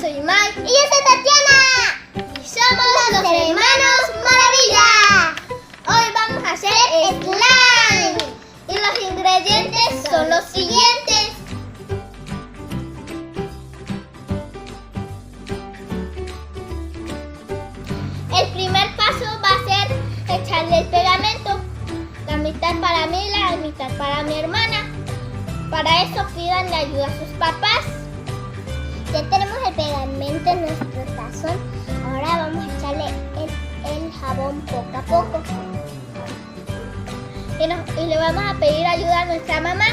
soy Mai. Y yo soy Tatiana. Y somos los hermanos Maravilla. Hoy vamos a hacer slime. Y los ingredientes son los siguientes. El primer paso va a ser echarle el pegamento. La mitad para mí y la mitad para mi hermana. Para eso pidan ayuda a sus papás. Ya tenemos el pegamento en nuestro tazón. Ahora vamos a echarle el jabón poco a poco. Y le vamos a pedir ayuda a nuestra mamá.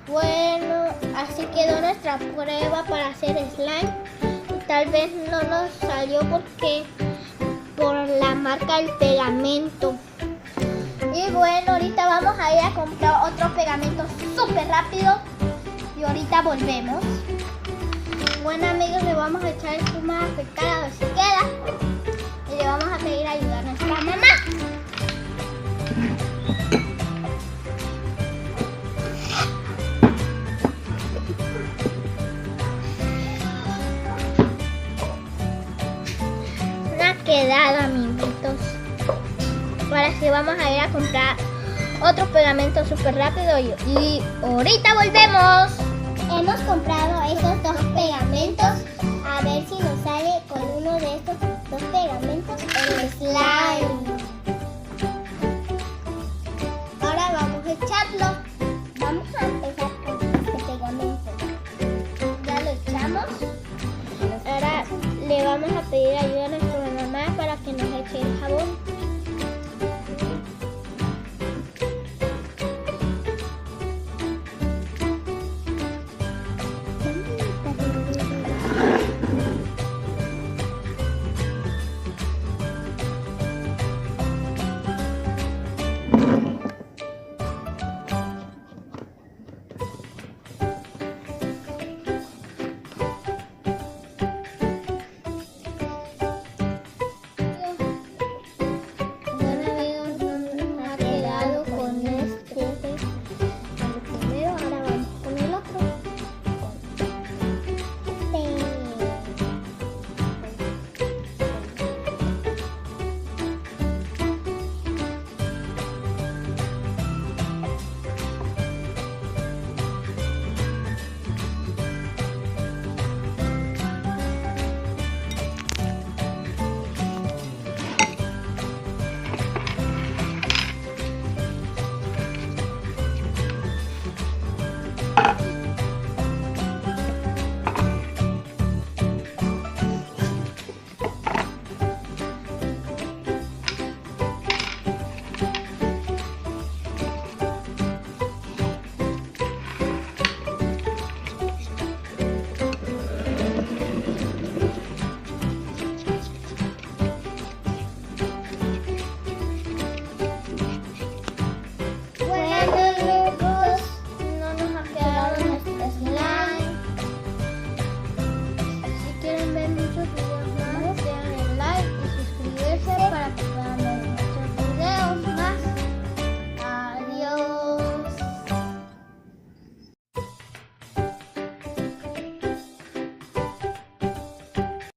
Bueno, así quedó nuestra prueba para hacer slime. Tal vez no nos salió por la marca del pegamento. Y bueno, ahorita vamos a ir a comprar otro pegamento súper rápido. Y ahorita volvemos. Bueno amigos, le vamos a echar espuma afectada a ver si queda. Y le vamos a pedir ayuda a nuestra mamá. Quedado, amiguitos. Ahora sí vamos a ir a comprar otro pegamento súper rápido y ahorita volvemos. Hemos comprado esos dos pegamentos. A ver si nos sale con uno de estos dos pegamentos el slime. Ahora vamos a echarlo. Vamos a empezar con este pegamento. Ya lo echamos. Ahora le vamos a pedir ayuda a nuestra mamá para que nos eche el jabón.